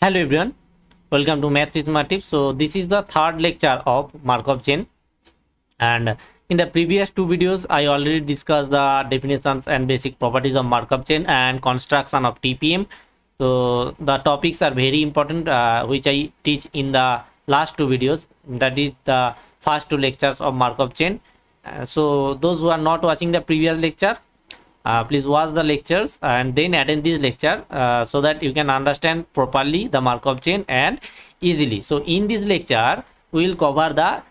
Hello everyone, welcome to Math with Martip. So this is the third lecture of Markov chain, and in the previous two videos I already discussed the definitions and basic properties of Markov chain and construction of TPM. So the topics are very important which I teach in the last two videos, that is the first two lectures of Markov chain. So those who are not watching the previous lecture, please watch the lectures and then attend this lecture so that you can understand properly the Markov chain and easily. So in this lecture we will cover the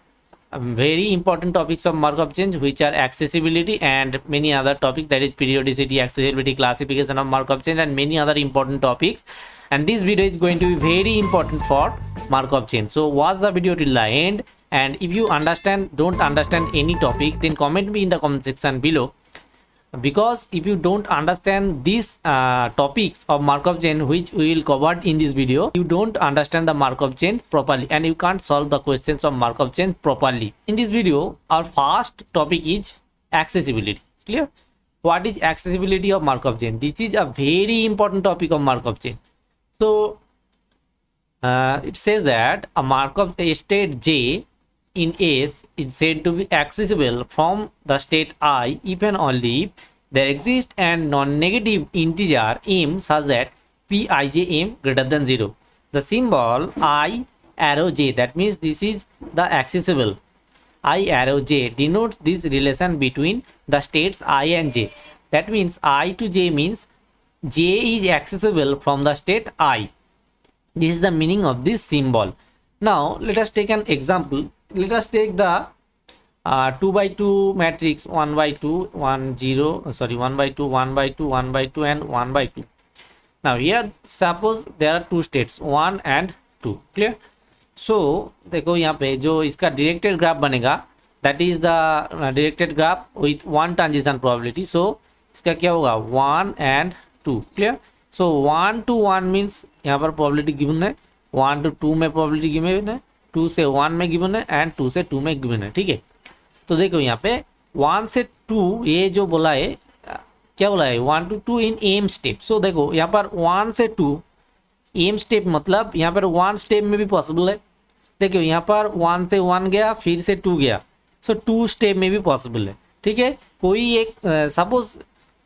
very important topics of Markov chain, which are accessibility and many other topics, that is periodicity, accessibility, classification of Markov chain, and many other important topics. And this video is going to be very important for Markov chain, so watch the video till the end. And if you don't understand any topic, then comment me in the comment section below, because if you don't understand these topics of Markov chain which we will cover in this video, you don't understand the Markov chain properly and you can't solve the questions of Markov chain properly. In this video, our first topic is accessibility. Clear? What is accessibility of Markov chain? This is a very important topic of Markov chain. So it says that a Markov state J in S is said to be accessible from the state I if and only if there exists a non-negative integer m such that Pij greater than 0. The symbol I arrow j, that means this is the accessible. I arrow j denotes this relation between the states I and j. That means I to j means j is accessible from the state I. This is the meaning of this symbol. Now let us take an example. Let us take the 2 by 2 matrix 1 by 2 1 0 sorry 1 by 2 1 by 2 1 by 2 and 1 by 2. Now here suppose there are two states 1 and 2. Clear? So देखो यहाँ पे जो इसका directed graph बनेगा, that is the directed graph with one transition probability. So इसका क्या होगा 1 and 2. Clear? So 1 to 1 means यहाँ पर probability given है, 1 to 2 में probability given है, 2 से 1 में गिवन है एंड 2 से 2 में गिवन है. ठीक है, तो देखो यहाँ पे 1 से 2 ये जो बोला है, क्या बोला है 1 to 2 इन एम स्टेप. सो देखो यहाँ पर 1 से 2 एम स्टेप मतलब यहाँ पर 1 स्टेप में भी पॉसिबल है. देखो यहाँ पर 1 से 1 गया फिर से 2 गया, सो 2 स्टेप में भी पॉसिबल है. ठीक है, कोई एक suppose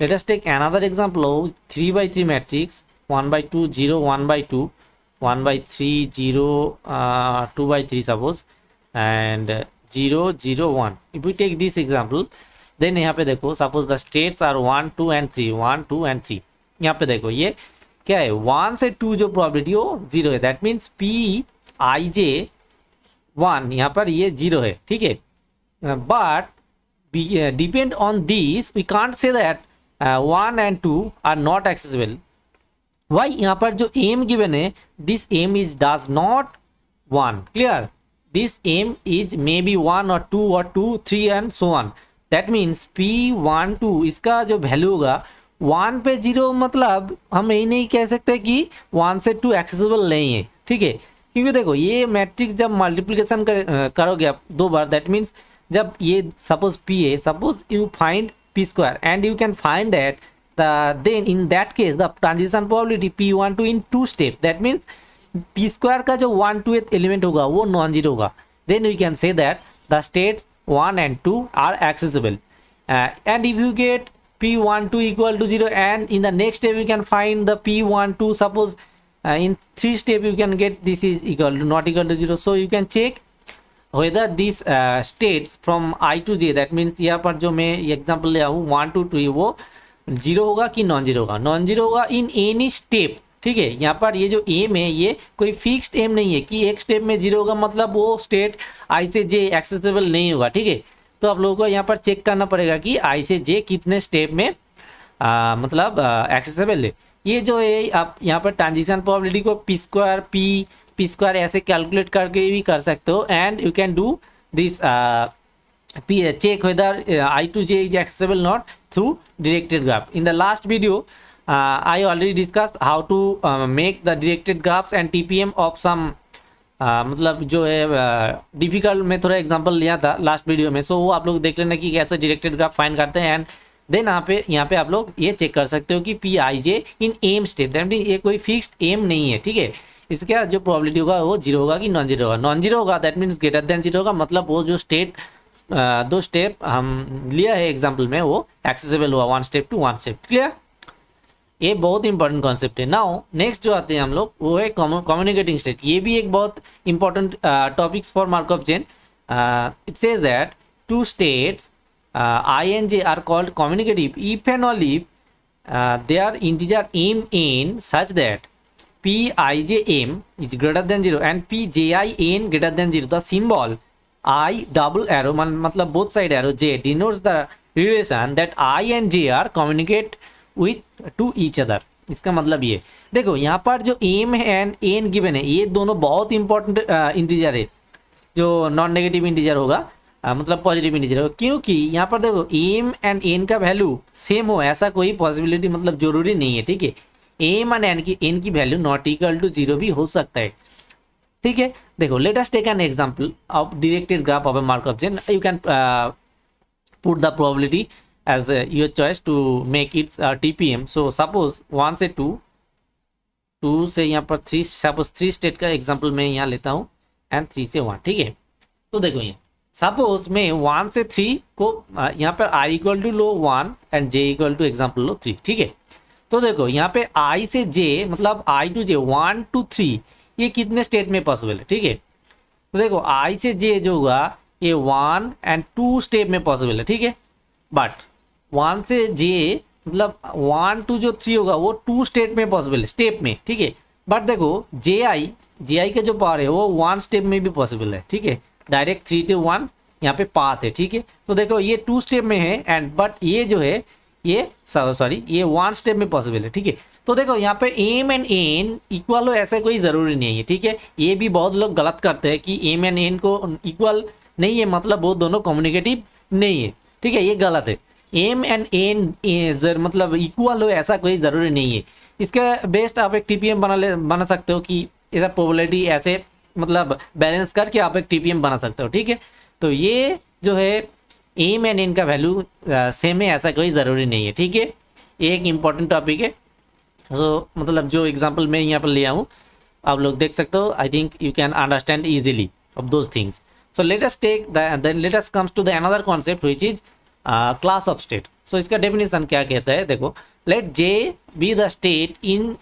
let us take another example of 3 by 3 matrix 1 by 2 0 1 by 2 1 by 3 0 2 by 3 suppose and 0 0 1. if we take this example, then यहाँ पे देखो suppose the states are 1 2 and 3 1 2 and 3. यहाँ पे देखो ये क्या है 1 से 2 जो probability हो 0 है, that means Pij 1 यहाँ पर ये 0 है. ठीक है, but depend on this we can't say that 1 and 2 are not accessible. Why? यहाँ पर जो m given है, this m is does not 1. Clear? This m is maybe 1 or 2 or 2 3 and so on. That means p1 2 इसका जो value होगा 1 पे 0, मतलब हम यही नहीं कह सकते कि 1 से 2 एक्सेसिबल नहीं है. ठीक है, क्योंकि देखो ये मैट्रिक्स जब मल्टीप्लिकेशन करोगे आप दो बार, दैट मीन्स जब ये सपोज p है, suppose you find p square and you can find that then in that case the transition probability p1 2 in 2 step, that means p square का जो 1 2th element होगा वो नॉन जीरो होगा. then we can say that the states 1 and 2 are accessible. And if you get p1 2 equal to 0 and in the next step you can find the p1 2, suppose in 3 step you can get this is equal to not equal to 0. so you can check whether these states from I to j, that means यहाँ पर जो मैं example ले आऊँ 1 to 2 वो zero होगा कि non zero होगा. नॉन जीरो होगा इन एनी स्टेप. ठीक है, यहाँ पर ये जो एम है ये कोई फिक्स्ड एम नहीं है कि एक स्टेप में जीरो होगा मतलब वो स्टेट आई से जे एक्सेसिबल नहीं होगा. ठीक है, तो आप लोगों को यहाँ पर चेक करना पड़ेगा कि आई से जे कितने स्टेप में मतलब एक्सेसिबल है. ये जो है आप यहाँ पर ट्रांजिशन प्रोबेबिलिटी को पी स्क्वायर ऐसे कैलकुलेट करके भी कर सकते हो. And you can do this check whether I to j is accessible not through directed graph. In the last video I already discussed how to make the directed graphs and TPM of some मतलब जो है difficult में थोड़ा example लिया था last video में. सो वो आप लोग देख लेना कि कैसे डायरेक्टेड ग्राफ फाइंड करते हैं. एंड देन यहाँ पे आप लोग ये चेक कर सकते हो कि P I J in M step, that mean ये कोई फिक्स्ड एम नहीं है. ठीक है, इसका जो प्रोबेबिलिटी होगा वो जीरो होगा कि नॉन जीरो होगा। नॉन जीरो होगा that means greater than zero होगा, मतलब वो जो स्टेट दो स्टेप हम लिया है एग्जाम्पल में वो एक्सेसिबल हुआ, one step to one step. Clear, ये बहुत इंपॉर्टेंट कॉन्सेप्ट है। नाउ नेक्स्ट जो आते हैं हम लोग वो है कम्युनिकेटिंग स्टेट। ये भी एक बहुत important topics for Markov chain. It says that two states I and J are called communicative if and only if their integer m n such that p I j m is greater than 0 and p j I n greater than 0. The symbol I double arrow मतलब both side arrow j denotes the relation that I and J are communicate with to each other. इसका मतलब ये देखो यहाँ पर जो m and n given है ये दोनों बहुत इंपॉर्टेंट इंटीजर है, जो नॉन नेगेटिव इंटीजर होगा मतलब पॉजिटिव इंटीजर होगा, क्योंकि यहाँ पर देखो एम एंड एन का वैल्यू सेम हो ऐसा कोई पॉसिबिलिटी मतलब जरूरी नहीं है। ठीक है, एम एंड एन की value not equal to zero भी हो सकता है। ठीक है, देखो let us take an example of directed graph of a Markov chain. You can put the probability as your choice to make its TPM. So suppose 1 से 2, 2 से यहाँ पर 3, सपोज 3 स्टेट का एग्जाम्पल मैं यहाँ लेता हूँ एंड 3 से 1। ठीक है, तो देखो यहाँ सपोज मैं 1 से 3 को यहाँ पर i इक्वल टू लो 1 and j equal to example लो 3। ठीक है, तो देखो यहाँ पे i से j मतलब i टू j 1 to 3 ये कितने स्टेट में पॉसिबल है। ठीक है, तो देखो i से j जो होगा ये 1 एंड 2 स्टेप में पॉसिबल है। ठीक है, बट 1 से j मतलब 1 to जो 3 होगा वो 2 स्टेट में पॉसिबल है, स्टेप में। ठीक है, बट देखो ji का जो पावर है वो 1 स्टेप में भी पॉसिबल है। ठीक है, डायरेक्ट 3 to 1 यहाँ पे पाथ है। ठीक है, तो देखो ये 2 स्टेप में है एंड बट ये जो है ये सॉरी ये 1 स्टेप में पॉसिबल है। ठीक है, तो देखो यहाँ पे एम एंड एन इक्वल हो ऐसा कोई ज़रूरी नहीं है। ठीक है, ये भी बहुत लोग गलत करते हैं कि एम एंड एन को इक्वल नहीं है मतलब वो दोनों कम्युनिकेटिव नहीं है। ठीक है, ये गलत है। एम एंड एन मतलब इक्वल हो ऐसा कोई ज़रूरी नहीं है। इसका बेस्ट आप एक टीपीएम बना सकते हो कि ऐसा प्रोबेबिलिटी ऐसे मतलब बैलेंस करके आप एक टीपीएम बना सकते हो। ठीक है, तो ये जो है एम एंड एन का वैल्यू सेम है ऐसा कोई ज़रूरी नहीं है। ठीक है, ये एक इम्पॉर्टेंट टॉपिक है। सो मतलब जो एग्जांपल मैं यहाँ पर लिया हूँ आप लोग देख सकते हो। I think you can understand easily of those things. So let us take then let us comes to the another concept which is class of state. So इसका डेफिनेशन क्या कहता है, देखो let J be the state in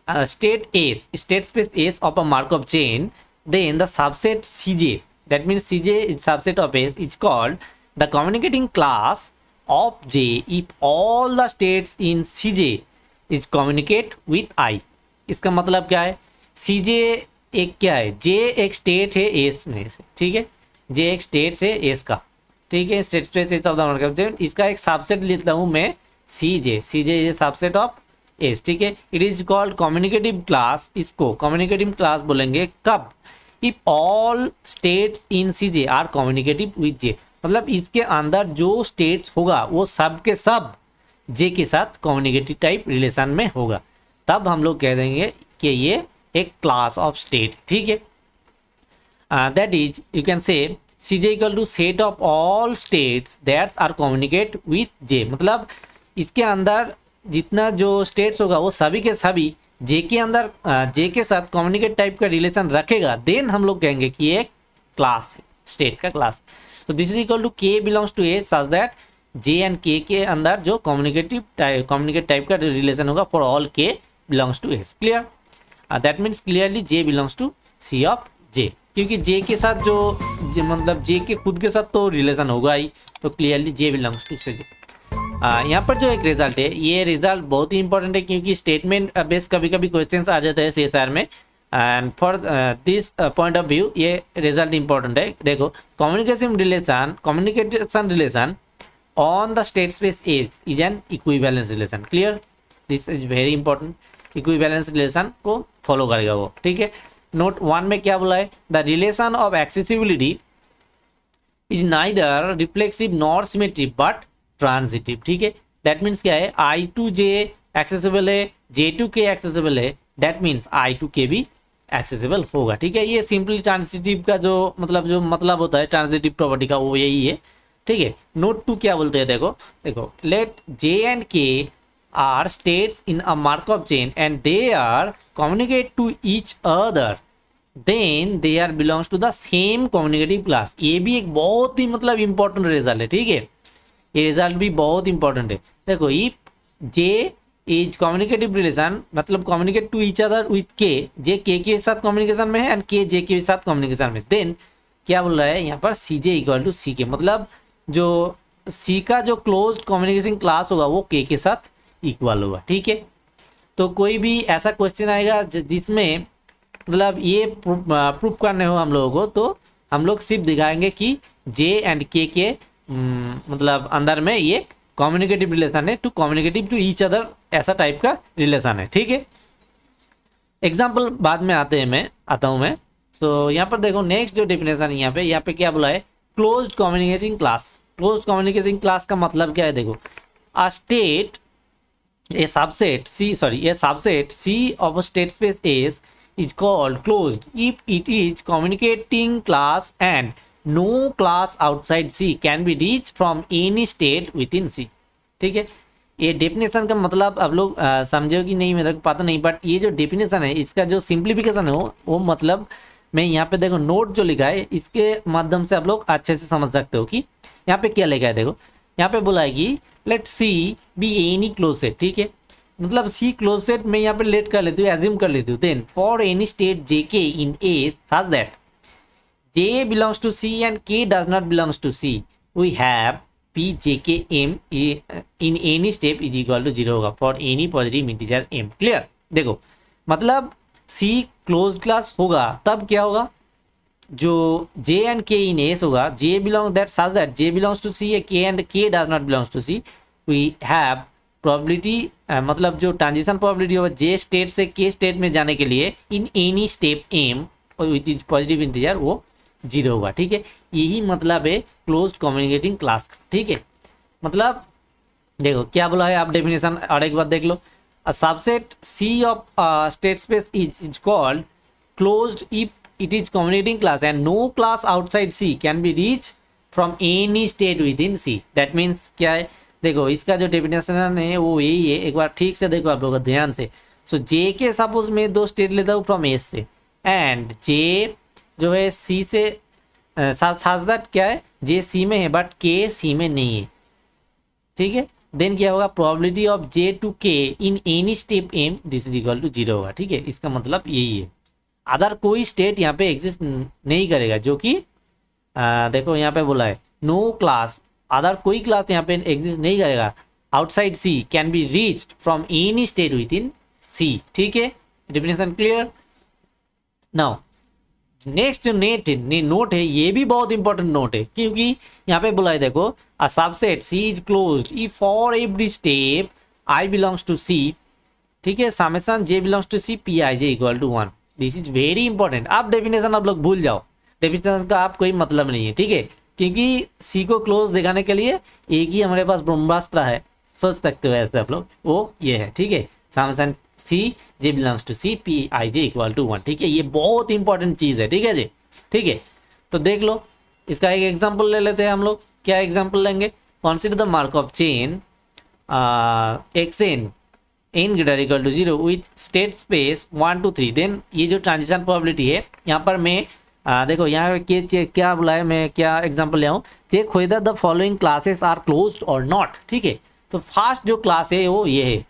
state S, state space S of a Markov chain, then the subset Cj, that means Cj is subset of S, is called the communicating class of J if all the states in Cj is communicate with I. इसका मतलब क्या है, Cj एक क्या है, J एक state है S में से। ठीक है, J एक स्टेट है S का। ठीक है, state space of the Markov chain, इसका एक सबसेट लेता हूँ मैं Cj is subset of S. ठीक है, it is called communicative class. इसको कम्युनिकेटिव क्लास बोलेंगे कब, if all states in Cj are communicative with J, मतलब इसके अंदर जो स्टेट्स होगा वो सब के सब J के साथ कम्युनिकेटिव टाइप रिलेशन में होगा, तब हम लोग कह देंगे कि ये एक क्लास ऑफ स्टेट। ठीक है, that is you can say Cj equal to set of all states that's are communicate with J, मतलब इसके अंदर जितना जो स्टेट्स होगा वो सभी के सभी जे के अंदर जे के साथ कम्युनिकेट टाइप का रिलेशन रखेगा, देन हम लोग कहेंगे कि एक क्लास स्टेट का क्लास। तो this is equal to K belongs to a such that J and K अंदर जो कम्युनिकेट टाइप का रिलेशन होगा for all K belongs to S. Clear, that means clearly J belongs to C of J, क्योंकि J के साथ जो मतलब जे के खुद के साथ तो रिलेशन होगा ही, तो क्लियरली जे बिलोंग्स टू सी। यहाँ पर जो एक रिजल्ट है ये रिजल्ट बहुत ही इंपॉर्टेंट है, क्योंकि स्टेटमेंट बेस कभी कभी क्वेश्चंस आ जाते हैं CSR में, and for this point of view ये रिजल्ट इंपॉर्टेंट है। देखो communication relation on the state space as is an equivalence relation. Clear, this is very important, equivalence relation को फॉलो करेगा वो। ठीक है, नोट 1 में क्या बोला है, the relation of accessibility is neither reflexive nor symmetric but transitive. ठीक है, दैट मीन्स क्या है, I to J एक्सेसिबल है, J to K एक्सेसिबल है, that means I to K भी एक्सेसिबल होगा। ठीक है, ये सिंपली ट्रांजिटिव का जो मतलब होता है ट्रांजिटिव प्रॉपर्टी का वो यही है। ठीक है, नोट 2 क्या बोलते हैं, देखो let J and K are states in a Markov chain and they are communicate to each other, then they are belongs to the same communicative class. ये भी एक बहुत ही मतलब इंपॉर्टेंट रिजल्ट है, ठीक है, ये रिजल्ट भी बहुत इंपॉर्टेंट है। देखो if J is communicative relation मतलब communicate to each other with K, J के साथ कम्युनिकेशन में है एंड के जे के साथ कम्युनिकेशन में, देन क्या बोल रहा है यहाँ पर सी जे इक्वल टू सी के, मतलब जो सी का जो क्लोज कम्युनिकेशन क्लास होगा वो के साथ इक्वल होगा, ठीक है। तो कोई भी ऐसा क्वेश्चन आएगा जिसमें मतलब ये प्रूफ करने हो हम लोगों को, तो हम लोग सिर्फ दिखाएंगे कि जे एंड के मतलब अंदर में ये कम्युनिकेटिव रिलेशन है, to communicative to each other, ऐसा टाइप का रिलेशन है, ठीक है। एग्जाम्पल बाद में आता हूँ मैं। सो यहाँ पर देखो नेक्स्ट जो डेफिनेशन है यहाँ पे क्या बोला है, closed communicating class. Closed communicating class का मतलब क्या है, देखो a state a subset C of a state space S is called closed if it is communicating class and no class outside C can be reached from any state within C, ठीक है। ये definition का मतलब आप लोग समझो कि नहीं मेरे को पता नहीं, बट ये जो डेफिनेशन है इसका जो सिंप्लीफिकेशन है वो मतलब मैं यहाँ पे देखो नोट जो लिखा है इसके माध्यम से आप लोग अच्छे से समझ सकते हो कि यहाँ पे क्या लिखा है। देखो यहाँ पे बोला है कि let C be any close set, ठीक है, मतलब सी क्लोज सेट में यहाँ पे लेट कर लेती हूँ, एज्यूम कर लेती हूँ। Then for any state J K in a such that J belongs to C and K does not belongs to C, we have P J K M in any step is equal to 0 होगा for any positive integer M. Clear. देखो मतलब सी close class होगा तब क्या होगा, जो जे and के in S होगा, J belong that such that J belongs to C K and K does not belongs to C, we have probability मतलब जो ट्रांजिशन प्रोबेबिलिटी होगा जे स्टेट से के स्टेट में जाने के लिए in any step M which is positive integer वो 0 होगा, ठीक है। यही मतलब है क्लोज्ड कम्युनिकेटिंग क्लास का, ठीक है। मतलब देखो क्या बोला है आप डेफिनेशन और एक बार देख लो, a subset C of state space is called closed if it is communicating class and no class outside C can be reached from any state within C. That means क्या है, देखो इसका जो डेफिनेशन है वो यही है, एक बार ठीक से देखो आप लोग ध्यान से। सो जे के सपोज मैं 2 स्टेट लेता हूँ फ्रॉम एस से एंड जे जो है सी से साथ दैट क्या है जे सी में है बट के सी में नहीं है, ठीक है। देन क्या होगा, probability of J to K in any step M this is equal to 0 होगा, ठीक है। इसका मतलब यही है, अदर कोई स्टेट यहाँ पे एग्जिस्ट नहीं करेगा, जो कि देखो यहाँ पे बोला है नो क्लास, अदर कोई क्लास यहाँ पे एग्जिस्ट नहीं करेगा outside C can be reached from any state within C, ठीक है। Definition clear. नाउ नेक्स्ट जो नोट है ये भी बहुत इंपॉर्टेंट नोट है, क्योंकि यहाँ पे बोला है देखो a subset C is closed if for every step I belongs to C, ठीक है, summation J belongs to C P I J equal to 1। This is very important. आप डेफिनेशन आप लोग भूल जाओ, डेफिनेशन का आप कोई मतलब नहीं है, ठीक है, क्योंकि सी को क्लोज दिखाने के लिए एक ही हमारे पास ब्रह्मास्त्र है, सोच सकते हो ऐसे आप लोग, वो ये है, ठीक है, summation C J belongs to C P I J equal to 1, ठीक है। ये बहुत इंपॉर्टेंट चीज़ है, ठीक है जी, ठीक है। तो देख लो इसका एक एग्जाम्पल ले लेते हैं हम लोग। क्या एग्जाम्पल लेंगे, consider the Markov chain X N n greater equal to 0 with state space 1 to 3, then ये जो ट्रांजिशन प्रोबेबिलिटी है यहाँ पर मैं देखो यहाँ पे क्या बोला है, मैं क्या एग्जांपल ले आऊँ, check whether the following classes are closed और नॉट, ठीक है। तो फर्स्ट जो क्लास है वो ये है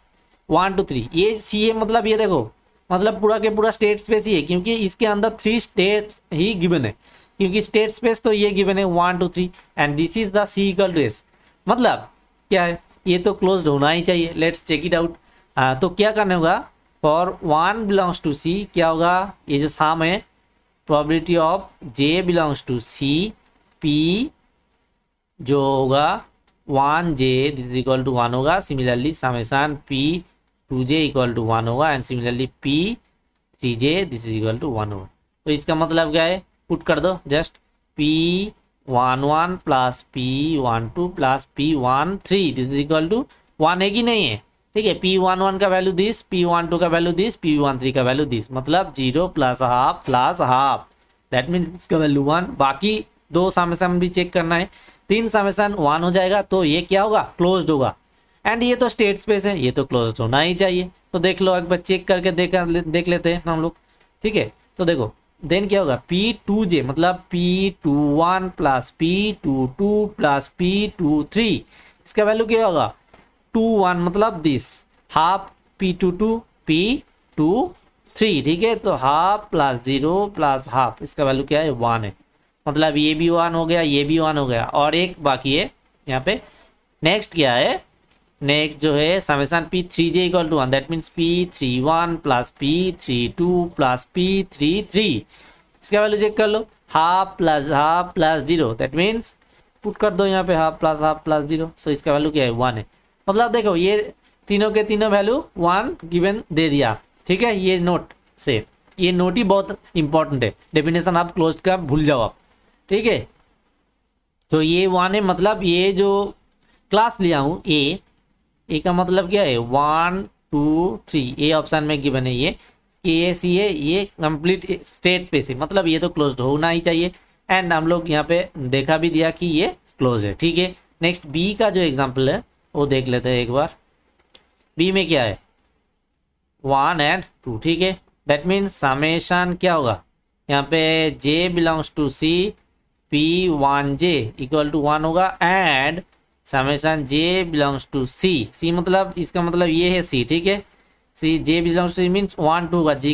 1 to 3, ये सी है, मतलब ये देखो मतलब पूरा के पूरा स्टेट स्पेस ही है, क्योंकि इसके अंदर 3 स्टेट्स ही गिवन है, क्योंकि स्टेट स्पेस तो ये गिवन है 1 to 3 and this is the C equal to S, मतलब क्या है ये तो क्लोज्ड होना ही चाहिए। Let's check it out. तो क्या करना होगा, फॉर 1 बिलोंग्स टू सी क्या होगा, ये जो साम है probability of J belongs to C P जो होगा 1 J this is equal to 1 होगा, similarly summation P 2 J equal to 1 होगा and similarly P 3 J this is equal to 1 होगा। तो इसका मतलब क्या है, पुट कर दो just P 1 plus P 1 plus P 3 this is equal to 1 है कि नहीं है, ठीक है। P11 का वैल्यू दिस, P12 का वैल्यू दिस, P13 का वैल्यू दिस, मतलब 0 प्लस हाफ दैट मीन्स इसका वैल्यू 1। बाकी 2 समेशन भी चेक करना है, 3 समेशन 1 हो जाएगा तो ये क्या होगा, क्लोज्ड होगा। एंड ये तो स्टेट स्पेस है, ये तो क्लोज होना ही चाहिए। तो देख लो, एक बार चेक करके देख लेते हैं हम लोग, ठीक है। तो देखो देन क्या होगा, P2J मतलब P21 plus P22 plus P23, इसका वैल्यू क्या होगा 21 मतलब दिस हाफ P22 P23, ठीक है। तो हाफ प्लस 0 प्लस हाफ, इसका वैल्यू क्या है 1 है, मतलब ये भी 1 हो गया, ये भी 1 हो गया, और एक बाकी है यहाँ पे। नेक्स्ट क्या है, नेक्स्ट जो है summation P3J equal to 1, that means P31 plus P32 plus P33, इसका वैल्यू चेक कर लो, half plus 0, that means put कर दो यहाँ पे हाफ प्लस 0, सो इसका वैल्यू क्या है 1 है। मतलब देखो ये तीनों के तीनों वैल्यू 1 गिवन दे दिया, ठीक है। ये नोट से, ये नोट ही बहुत इंपॉर्टेंट है, डेफिनेशन आप क्लोज का भूल जाओ आप, ठीक है। तो ये 1 है, मतलब ये जो क्लास लिया हूँ ए का मतलब क्या है 1 2 3, ए ऑप्शन में गिवन है ये सी है, ये कंप्लीट स्टेट स्पेस है, मतलब ये तो क्लोज्ड होना ही चाहिए। एंड हम लोग यहाँ पे देखा भी दिया कि ये क्लोज है, ठीक है। नेक्स्ट बी का जो एग्जांपल है वो देख लेते हैं एक बार। बी में क्या है 1 एंड 2, ठीक है। दैट मीन्स समेशन क्या होगा यहाँ पे j belongs to C P1J equal to 1 होगा, and summation j belongs to C मतलब इसका मतलब ये है सी, ठीक है। C j belongs to means 1 2 होगा, जे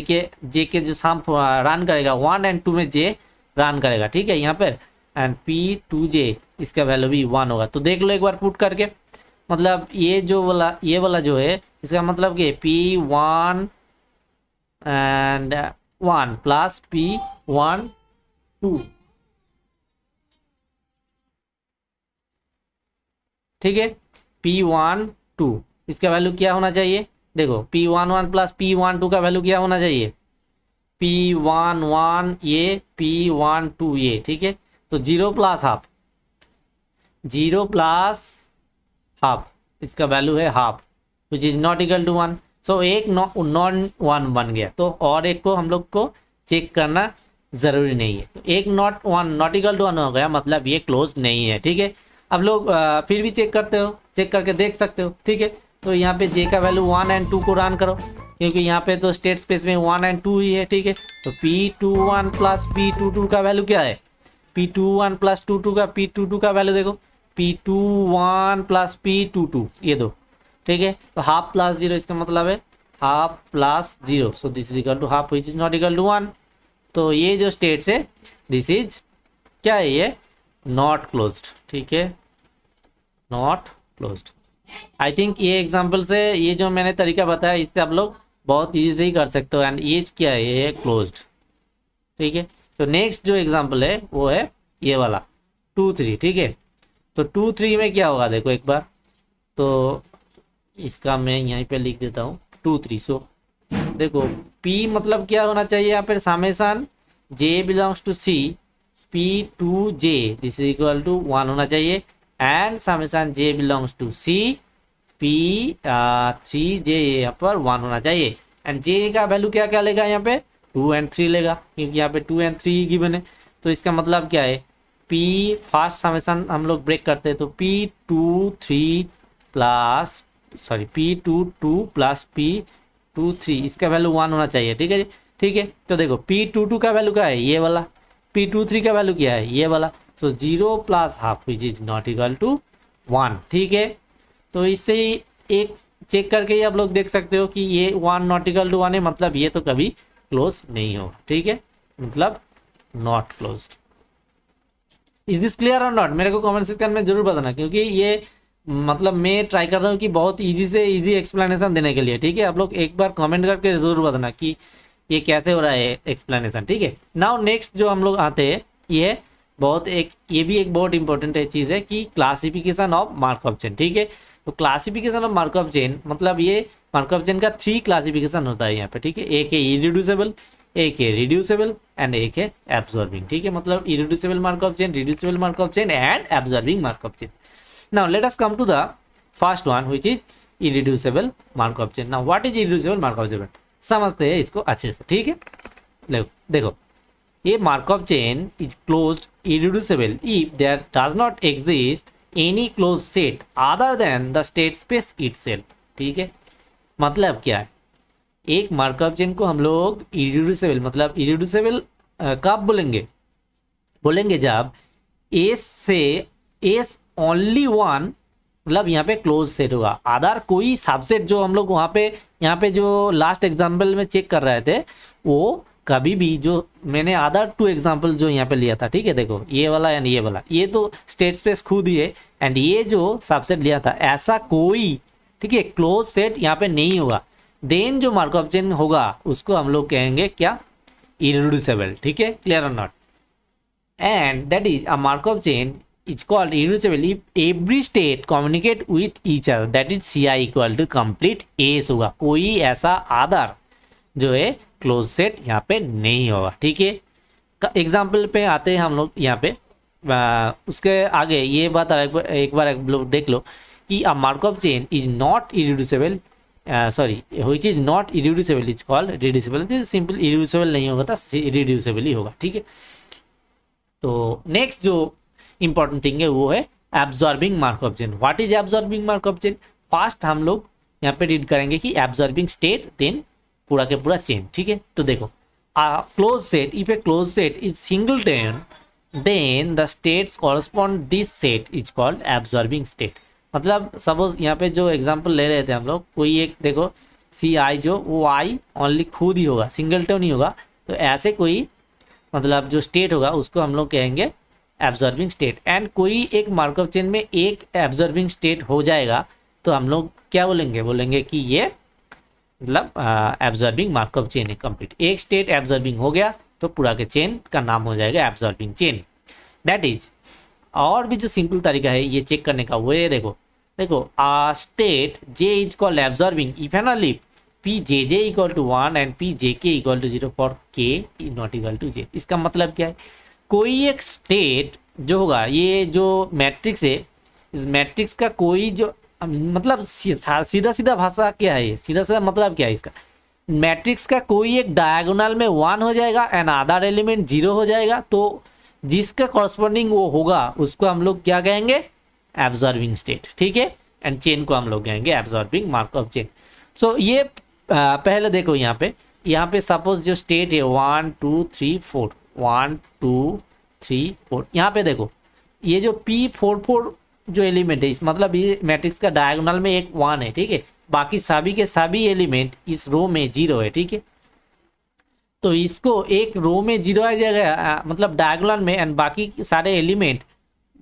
के जो साम रन करेगा 1 एंड 2 में j रन करेगा, ठीक है यहाँ पर। एंड P2J इसका वैल्यू भी 1 होगा। तो देख लो एक बार पुट करके, मतलब ये वाला जो है इसका मतलब कि P1 एंड 1 प्लस P1 2, ठीक है। P1 2 इसका वैल्यू क्या होना चाहिए, देखो P11 प्लस P12 का वैल्यू क्या होना चाहिए P11 ये P12 ये, ठीक है। तो 0 प्लस हाफ इसका वैल्यू है half, which is not equal to 1। So एक नॉन 1 बन गया, तो और एक को हम लोग को चेक करना जरूरी नहीं है। तो एक नॉट इक्वल टू 1 हो गया, मतलब ये क्लोज नहीं है, ठीक है। अब लोग फिर भी चेक करके देख सकते हो, ठीक है। तो यहाँ पे जे का वैल्यू 1 एंड 2 को रन करो, क्योंकि यहाँ पे तो स्टेट स्पेस में 1 एंड 2 ही है, ठीक है। तो P21 प्लस P22 का वैल्यू क्या है, P21 प्लस P22 का वैल्यू देखो, P21 प्लस P22 ये दो, ठीक है। तो हाफ प्लस 0 इसका मतलब है half plus 0, so this is equal to half which is not equal to 1। तो ये जो स्टेट्स है दिस इज क्या है, ये नॉट क्लोज्ड, ठीक है, नॉट क्लोज्ड। आई थिंक ये एग्जांपल से, ये जो मैंने तरीका बताया इससे आप लोग बहुत इजी से ही कर सकते हो। एंड ये क्या है, ये है क्लोज्ड, ठीक है। तो नेक्स्ट जो एग्जांपल है वो है ये वाला 2 3, ठीक है। तो 2 3 में क्या होगा देखो एक बार, तो इसका मैं यहीं पे लिख देता हूँ 2 3। सो देखो P मतलब क्या होना चाहिए यहाँ पर summation j belongs to C P2J this is equal to 1 होना चाहिए, and summation j belongs to C P3J यहाँ पर 1 होना चाहिए। एंड j का वैल्यू क्या क्या लेगा यहाँ पे 2 एंड 3 लेगा, क्योंकि यहाँ पे 2 एंड 3 गिवन है। तो इसका मतलब क्या है, P फर्स्ट समेशन हम लोग ब्रेक करते हैं, तो P22 प्लस P23 इसका वैल्यू 1 होना चाहिए, ठीक है जी, ठीक है। तो देखो P22 का वैल्यू क्या है ये वाला, P23 का वैल्यू क्या है ये वाला, so 0 plus half which is not equal to 1, ठीक है। तो इससे ही एक चेक करके ही आप लोग देख सकते हो कि ये 1 नॉट इक्वल टू 1 है, मतलब ये तो कभी क्लोज नहीं होगा, ठीक है, मतलब not closed. Is this clear और नॉट, मेरे को कमेंट सेक्शन में जरूर बताना, क्योंकि ये मतलब मैं ट्राई कर रहा हूँ कि बहुत इजी से इजी एक्सप्लेनेशन देने के लिए, ठीक है। आप लोग एक बार कमेंट करके जरूर बताना कि ये कैसे हो रहा है एक्सप्लेनेशन, ठीक है। नाउ नेक्स्ट जो हम लोग आते हैं ये ये भी एक बहुत इंपॉर्टेंट चीज़ है कि क्लासिफिकेशन ऑफ मार्कअप चेन, ठीक है। तो क्लासिफिकेशन ऑफ मार्कअप चेन मतलब ये मार्कअप चेन का 3 क्लासिफिकेशन होता है यहाँ पे, ठीक है। एक है इरिड्यूसिबल, एक है रिड्यूसिबल एंड एक है एब्जॉर्बिंग, ठीक है। मतलब irreducible Markov chain, reducible Markov chain and absorbing Markov chain. Now let us come to the first one which is irreducible Markov chain. Now what is irreducible Markov chain, समझते हैं इसको अच्छे से, ठीक है। देखो ये Markov chain is closed irreducible if there does not exist any close set other than the state space itself. ठीक है, मतलब क्या है, एक मार्कअप चेन को हम लोग इरिड्यूसिबल, मतलब इरिड्यूसिबल कब बोलेंगे, बोलेंगे जब एस से एस ओनली वन, मतलब यहाँ पे क्लोज सेट होगा, अदर कोई सबसेट जो हम लोग वहाँ पे यहाँ पे जो लास्ट एग्जाम्पल में चेक कर रहे थे, वो कभी भी, जो मैंने अदर 2 एग्जाम्पल जो यहाँ पे लिया था, ठीक है, देखो ये वाला एंड ये वाला, ये तो स्टेट स्पेस खुद ही है, एंड ये जो सबसेट लिया था ऐसा कोई, ठीक है, क्लोज सेट यहाँ पे नहीं होगा, देन जो मार्कअप चेन होगा उसको हम लोग कहेंगे क्या, इरिड्यूसिबल। ठीक है, क्लियर और not. And that is a Markov chain is called irreducible if every state communicate with each other, that is ci equal to complete AS होगा, कोई ऐसा आधार जो है क्लोज सेट यहाँ पे नहीं होगा। ठीक है, एग्जाम्पल पे आते हैं हम लोग यहाँ पे, उसके आगे ये बात एक बार देख लो कि अ Markov chain is not irreducible, sorry which is not irreducible is called reducible. This simple irreducible नहीं होगा तो इरिड्यूसिबल ही होगा। ठीक है, तो नेक्स्ट जो इंपॉर्टेंट थिंग है वो है absorbing Markov chain. What is absorbing Markov chain? First हम लोग यहाँ पे रीड करेंगे कि एब्जॉर्बिंग स्टेट, देन पूरा के पूरा चेन। ठीक है, तो देखो close set, if a close set is singleton then the states correspond this set is called absorbing state. मतलब सपोज यहाँ पे जो एग्जांपल ले रहे थे हम लोग, कोई एक देखो सी आई, जो वो आई ओनली खुद ही होगा, सिंगलटन ही होगा, तो ऐसे कोई मतलब जो स्टेट होगा उसको हम लोग कहेंगे एब्जॉर्बिंग स्टेट। एंड कोई एक मार्कअप चेन में एक एब्जॉर्बिंग स्टेट हो जाएगा तो हम लोग क्या बोलेंगे, बोलेंगे कि ये मतलब एब्जॉर्बिंग मार्कअप चेन है कंप्लीट। एक स्टेट एब्जॉर्बिंग हो गया तो पूरा के चेन का नाम हो जाएगा एब्जॉर्बिंग चेन। दैट इज, और भी जो सिंपल तरीका है ये चेक करने का वो है, देखो a state J is called absorbing if and only P J J equal to 1 and P J K equal to 0 for K not equal to J. इसका मतलब क्या है, कोई एक स्टेट जो होगा, ये जो मैट्रिक्स है, इस मैट्रिक्स का कोई जो मतलब सीधा सीधा भाषा क्या है, सीधा सीधा मतलब क्या है इसका, मैट्रिक्स का कोई एक डायगोनल में 1 हो जाएगा एंड अदर एलिमेंट 0 हो जाएगा, तो जिसका कॉरस्पॉन्डिंग वो होगा उसको हम लोग क्या कहेंगे, एब्जॉर्बिंग स्टेट। ठीक है, एंड चेन को हम लोग कहेंगे एब्जॉर्बिंग मार्कअप चेन। सो ये पहले देखो यहाँ पे सपोज जो स्टेट है 1 2 3 4 1 2 3 4, यहाँ पे देखो ये जो P44 जो एलिमेंट है, मतलब ये मैट्रिक्स का डायगोनल में एक 1 है। ठीक है, बाकी सभी के सभी एलिमेंट इस रो में 0 है। ठीक है, तो इसको एक रो में 0 आ जाएगा, मतलब डायगोनल में, एंड बाकी सारे एलिमेंट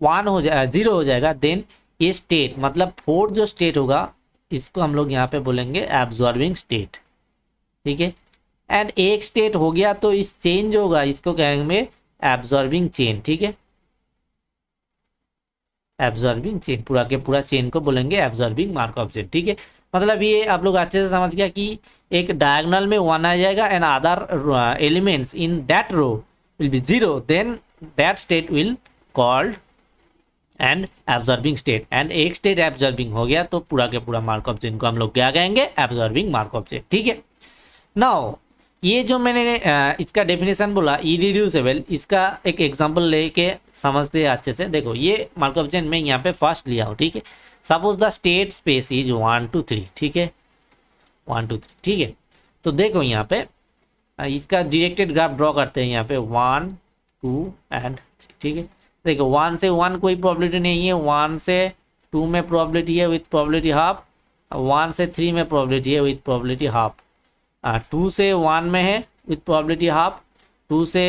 1 हो जाए 0 हो जाएगा, देन ये स्टेट मतलब 4 जो स्टेट होगा इसको हम लोग यहाँ पे बोलेंगे एब्जॉर्बिंग स्टेट। ठीक है, एंड एक स्टेट हो गया तो इस चेन जो होगा इसको कहेंगे एब्जॉर्बिंग चेन। ठीक है, एब्जॉर्बिंग चेन, पूरा के पूरा चेन को बोलेंगे एब्जॉर्बिंग मार्कअप चेन। ठीक है, मतलब ये आप लोग अच्छे से समझ गया कि एक डायगोनल में 1 आ जाएगा and other elements in that row will be 0, then that state will called and absorbing state. And एक स्टेट एब्जॉर्बिंग हो गया तो पूरा के पूरा मार्कअप चेन को हम लोग क्या कहेंगे, एब्जॉर्बिंग मार्कअप चेन। ठीक है, नाउ ये जो मैंने इसका डेफिनेशन बोला इरिड्यूसिबल, इसका एक एग्जांपल लेके समझते हैं अच्छे से। देखो ये मार्कअप चेन में यहाँ पे फर्स्ट लिया हो। ठीक है, suppose the state space is 1 2 3। ठीक है, 1 2 3। ठीक है, तो देखो यहाँ पे इसका डायरेक्टेड ग्राफ ड्रॉ करते हैं, यहाँ पे 1 2 एंड 3। ठीक है, देखो 1 से 1 कोई प्रॉबिलिटी नहीं है, 1 से 2 में प्रॉबिलिटी है विथ प्रॉबिलिटी हाफ, 1 से 3 में प्रॉबिलिटी है विथ प्रॉबिलिटी हाफ, 2 से 1 में है विथ प्रॉबिलिटी हाफ, 2 से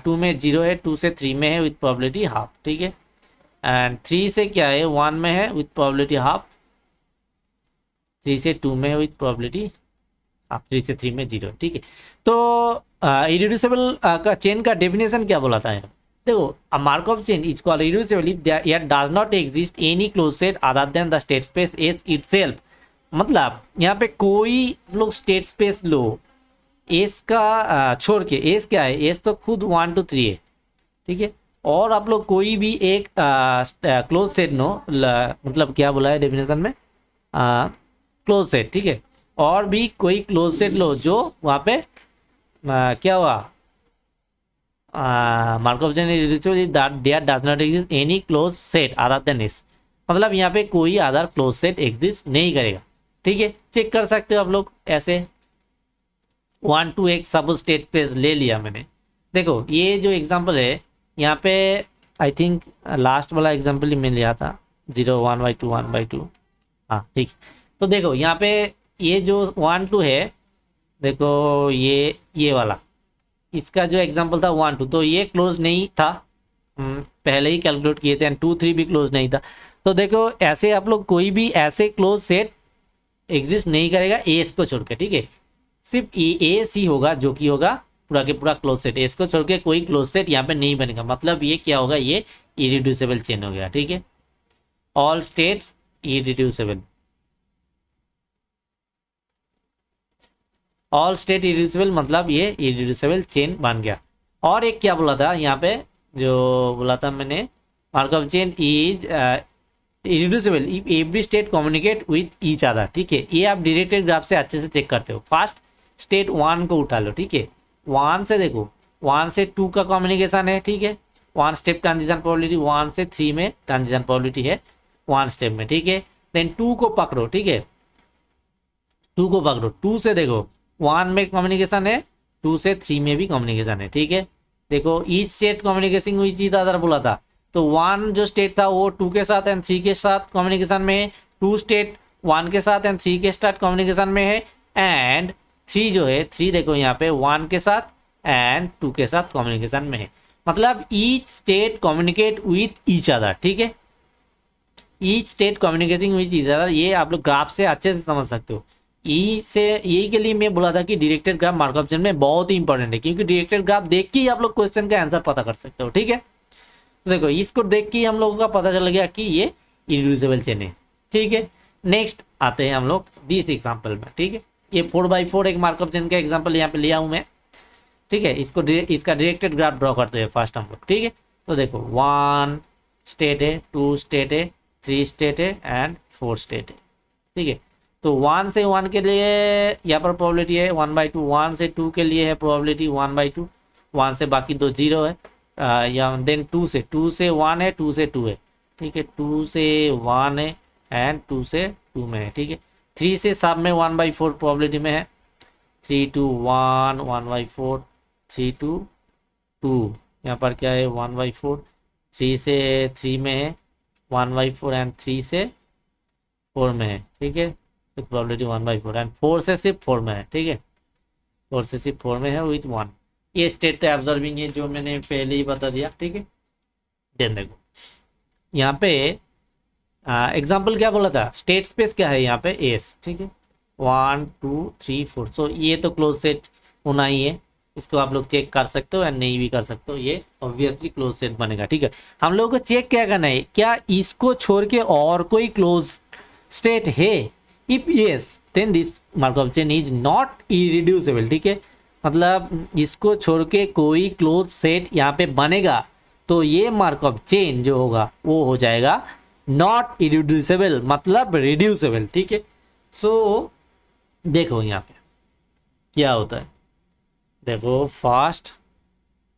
2 में 0 है, 2 से 3 में है विथ प्रॉबिलिटी हाफ। ठीक है, एंड 3 से क्या है 1 में है विथ प्रॉबिलिटी हाफ, 3 से 2 में है विथ प्रॉबिलिटी हाफ, 3 से 3 में 0। ठीक है, तो इरिड्यूसिबल का चेन का डेफिनेशन क्या बोला था, देखो a Markov chain is called irreducible if there does not exist any close set other than the state space S itself. मतलब यहाँ पे कोई लोग स्टेट स्पेस लो, एस का छोड़ के, एस क्या है, एस तो खुद 1 2 3 है। ठीक है, और आप लोग कोई भी एक क्लोज सेट नो, मतलब क्या बोला है डेफिनेशन में, क्लोज सेट। ठीक है, और भी कोई क्लोज सेट लो जो वहाँ पे क्या हुआ, Markov chain is irreducible if there does not exist any close set other than S. मतलब यहाँ पे कोई अदर क्लोज सेट एग्जिस्ट नहीं करेगा। ठीक है, चेक कर सकते हो आप लोग ऐसे। 1 to एक सब स्टेट स्पेस ले लिया मैंने। देखो ये जो एग्जांपल है यहाँ पे आई थिंक लास्ट वाला एग्जांपल ही मैं लिया था 0 1/2 1/2। हाँ ठीक है, तो देखो यहाँ पे ये जो 1 2 है, देखो ये वाला इसका जो एग्जांपल था 1 2, तो ये क्लोज नहीं था, पहले ही कैलकुलेट किए थे। एंड 2 3 भी क्लोज नहीं था। तो देखो ऐसे आप लोग कोई भी ऐसे क्लोज सेट एग्जिस्ट नहीं करेगा एस को छोड़ के। ठीक है, सिर्फ ए सी होगा जो कि होगा पूरा के पूरा क्लोज सेट। एस को छोड़ के कोई क्लोज सेट यहाँ पे नहीं बनेगा। मतलब ये क्या होगा, ये इरिड्यूसिबल चेन हो गया। ठीक है, all states irreducible, all state irreducible मतलब ये इरिड्यूसिबल चेन बन गया। और एक क्या बोला था यहाँ पे, जो बोला था मैंने, markup chain is irreducible if every state communicate with each other. ठीक है, ये आप डायरेक्टेड ग्राफ से अच्छे से चेक करते हो। फर्स्ट स्टेट 1 को उठा लो। ठीक है, 1 से देखो 1 से 2 का कम्युनिकेशन है। ठीक है, 1 स्टेप ट्रांजिशन प्रोबेबिलिटी, 1 से 3 में ट्रांजिशन प्रोबेबिलिटी है 1 स्टेप में। ठीक है, देन 2 को पकड़ो। ठीक है, 2 को पकड़ो, 2 से देखो 1 में कम्युनिकेशन है, 2 से 3 में भी कम्युनिकेशन है। ठीक है, देखो ईच स्टेट कम्युनिकेशन हुई चीज अदर बोला था, तो 1 जो स्टेट था वो 2 के साथ एंड 3 के साथ कम्युनिकेशन में है, 2 स्टेट 1 के साथ एंड 3 के साथ कम्युनिकेशन में है, एंड 3 जो है 3 देखो यहाँ पे 1 के साथ एंड 2 के साथ कम्युनिकेशन में है। मतलब each state communicate with each other. ठीक है, each state communicating with each other, ये आप लोग ग्राफ से अच्छे से समझ सकते हो। यही के लिए मैं बोला था कि डायरेक्टेड ग्राफ मार्कअप चेन में बहुत ही इंपॉर्टेंट है, क्योंकि डायरेक्टेड ग्राफ देख के ही आप लोग क्वेश्चन का आंसर पता कर सकते हो। ठीक है, तो देखो इसको देख के हम लोगों का पता चल गया कि ये इरिड्यूसिबल चेन है। ठीक है, नेक्स्ट आते हैं हम लोग दिस एग्जांपल में। ठीक है, ये 4x4 एक मार्कअप चेन का एग्जांपल यहाँ पे लिया हूँ मैं। ठीक है, इसका डायरेक्टेड ग्राफ ड्रॉ करते हैं फर्स्ट हम लोग। ठीक है, तो देखो 1 स्टेट है, 2 स्टेट है, 3 स्टेट है एंड 4 स्टेट है। ठीक है, तो 1 से 1 के लिए यहाँ पर प्रोबेबिलिटी है 1/2, 1 से 2 के लिए है प्रोबेबिलिटी 1/2, 1 से बाकी दो 0 है, या देन 2 से 1 है, 2 से 2 है। ठीक है, 2 से 1 है एंड 2 से 2 में है। ठीक है, 3 से सब में 1/4 प्रोबेबिलिटी में है, 3 to 1 1/4, 3 to 2 यहाँ पर क्या है 1/4, 3 से 3 में है 1/4 एंड 3 से 4 में है। ठीक है, तो प्रोबेबिलिटी 1/4 एंड 4 से सिर्फ 4 में है। ठीक है, 4 से सिर्फ 4 में है विथ 1। ये स्टेट ऑब्जर्विंग है जो मैंने पहले ही बता दिया। ठीक है, देन देखो यहाँ पे एग्जाम्पल क्या बोला था, स्टेट स्पेस क्या है यहाँ पे एस। ठीक है, 1 2 3 4, सो ये तो क्लोज सेट होना ही है। इसको आप लोग चेक कर सकते हो या नहीं भी कर सकते हो, ये ऑब्वियसली क्लोज सेट बनेगा। ठीक है, हम लोगों को चेक क्या करना है, क्या इसको छोड़ के और कोई क्लोज स्टेट है। If yes then this Markov chain is not irreducible. ठीक है, मतलब इसको छोड़ के कोई क्लोज सेट यहाँ पे बनेगा तो ये मार्कअप चेन जो होगा वो हो जाएगा नॉट इरिड्यूसिबल, मतलब रिड्यूसिबल। ठीक है, सो देखो यहाँ पे क्या होता है, देखो फर्स्ट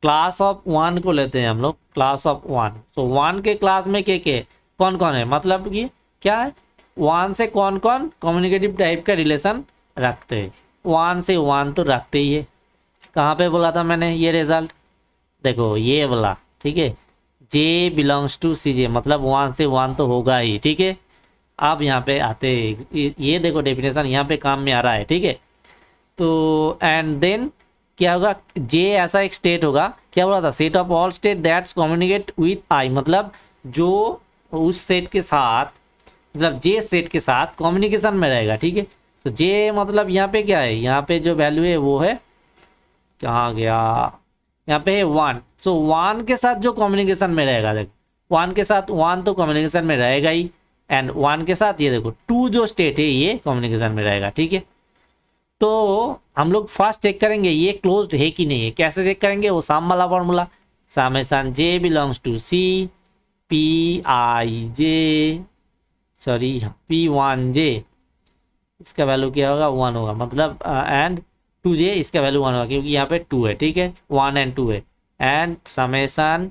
क्लास ऑफ 1 को लेते हैं हम लोग, क्लास ऑफ 1। तो 1 के क्लास में के कौन कौन है, मतलब कि क्या है 1 से कौन कौन कम्युनिकेटिव टाइप का रिलेशन रखते हैं। 1 से 1 तो रखते ही है। कहाँ पे बोला था मैंने ये रिजल्ट, देखो ये बोला। ठीक है, J बिलोंग्स टू CJ, मतलब 1 से 1 तो होगा ही। ठीक है, अब यहाँ पे आते ये देखो डेफिनेशन यहाँ पे काम में आ रहा है। ठीक है, तो एंड देन क्या होगा, J ऐसा एक स्टेट होगा, क्या बोला था, set of all state that's communicate with I, मतलब जो उस सेट के साथ, मतलब J सेट के साथ कम्युनिकेशन में रहेगा। ठीक है, तो J मतलब यहाँ पे क्या है, यहाँ पे जो वैल्यू है वो है, कहाँ गया, यहाँ पे है 1। सो 1 के साथ जो कम्युनिकेशन में रहेगा, देखो 1 के साथ 1 तो कम्युनिकेशन में रहेगा ही, एंड 1 के साथ ये देखो 2 जो स्टेट है ये कम्युनिकेशन में रहेगा। ठीक है, तो हम लोग फर्स्ट चेक करेंगे ये क्लोज्ड है कि नहीं है। कैसे चेक करेंगे, वो साम वाला formula, summation J belongs to C P1J, इसका वैल्यू क्या होगा 1 होगा, मतलब एंड 2J इसका वैल्यू 1 होगा क्योंकि यहाँ पे 2 है। ठीक है, 1 एंड 2 है, and summation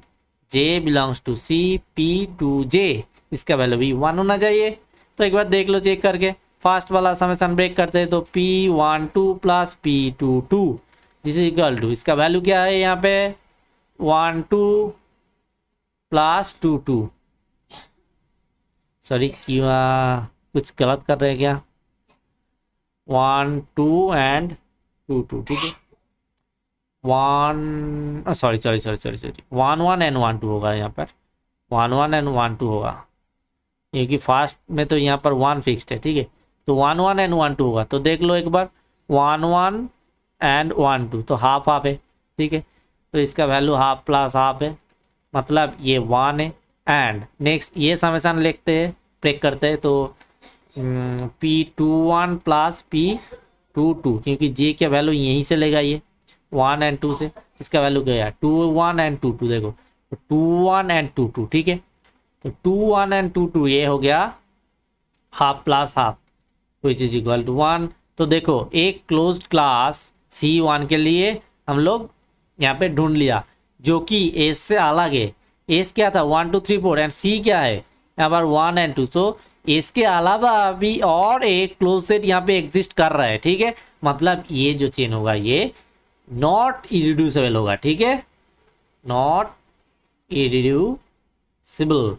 J belongs to C P2J इसका वैल्यू भी 1 होना चाहिए। तो एक बार देख लो चेक करके, फर्स्ट वाला समेशन ब्रेक करते हैं तो P12 plus P22 this is equal to, इसका वैल्यू क्या है यहाँ पे 12 प्लस 22, सॉरी क्यों कुछ गलत कर रहे हैं क्या, 1 2 एंड 2 2, ठीक है 1 सॉरी 1 1 एंड 1 2 होगा यहाँ पर, 1 1 एंड 1 2 होगा क्योंकि फास्ट में तो यहाँ पर 1 फिक्स्ड है, ठीक है तो 1 1 एंड 1 2 होगा। तो देख लो एक बार 1 1 एंड 1 2 तो हाफ हाफ है, ठीक है तो इसका वैल्यू हाफ प्लस हाफ है, मतलब ये 1 है। एंड नेक्स्ट ये समेशन लिखते हैं ब्रेक करते हैं तो P21 प्लस P22 क्योंकि जे का वैल्यू यहीं से लेगा ये 1 एंड 2 से, इसका वैल्यू क्या है 2 1 एंड 2 2, देखो तो 2 1 एंड 2 2, ठीक है तो 2 1 एंड 2 2 ये हो गया half plus half which is equal to 1। तो देखो एक क्लोज्ड क्लास C1 के लिए हम लोग यहाँ पे ढूंढ लिया जो कि एस से अलग है। एस क्या था 1 2 3 4 एंड सी क्या है यहाँ पर 1 एंड 2, तो इसके अलावा अभी और एक क्लोज सेट यहाँ पे एग्जिस्ट कर रहा है, ठीक है मतलब ये जो चेन होगा ये नॉट इरिड्यूसिबल होगा, ठीक है नॉट इरिड्यूसिबल,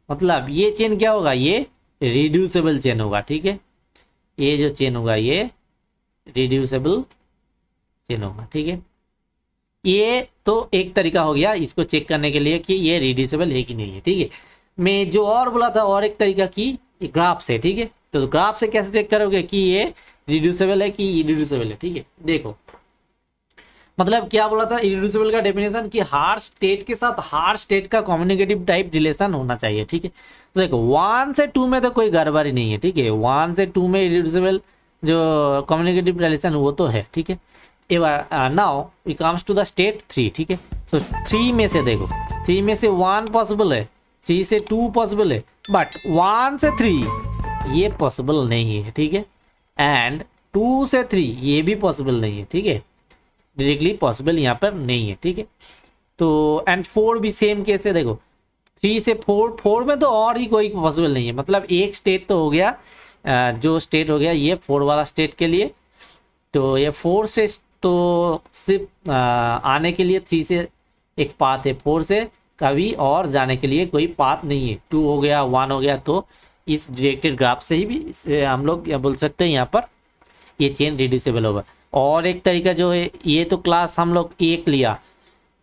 मतलब ये चेन क्या होगा ये रिड्यूसिबल चेन होगा, ठीक है ये जो चेन होगा ये रिड्यूसिबल चेन होगा, ठीक है ये तो एक तरीका हो गया इसको चेक करने के लिए कि ये रिड्यूसिबल है कि नहीं है, ठीक है। मैं जो और बोला था और एक तरीका की ग्राफ से, ठीक है तो ग्राफ से कैसे चेक करोगे कि ये रिड्यूसिबल है कि इरिड्यूसिबल है, ठीक है देखो मतलब क्या बोला था इरिड्यूसिबल का डेफिनेशन कि हार्ड स्टेट के साथ हार्ड स्टेट का कम्युनिकेटिव टाइप रिलेशन होना चाहिए, ठीक है तो देखो 1 से 2 में तो कोई गड़बड़ी नहीं है, ठीक है 1 से 2 में इरिड्यूसिबल जो कम्युनिकेटिव रिलेशन वो तो है, ठीक है। Now we comes to the state 3, ठीक है तो 3 में से देखो 3 में से 1 पॉसिबल है, 3 से 2 पॉसिबल है, बट 1 से 3 ये पॉसिबल नहीं है, ठीक है एंड 2 से 3 ये भी पॉसिबल नहीं है, ठीक है डायरेक्टली पॉसिबल यहाँ पर नहीं है, ठीक है तो एंड 4 भी सेम केस है, देखो 3 से 4 में तो और ही कोई पॉसिबल नहीं है, मतलब एक स्टेट तो हो गया जो स्टेट हो गया ये 4 वाला स्टेट के लिए, तो ये 4 से तो सिर्फ आने के लिए 3 से एक पाथ है, 4 से कभी और जाने के लिए कोई पाथ नहीं है, 2 हो गया 1 हो गया, तो इस डायरेक्टेड ग्राफ से ही भी हम लोग बोल सकते हैं यहाँ पर ये चेन रिड्यूसिबल होगा। और एक तरीका जो है ये तो क्लास हम लोग एक लिया,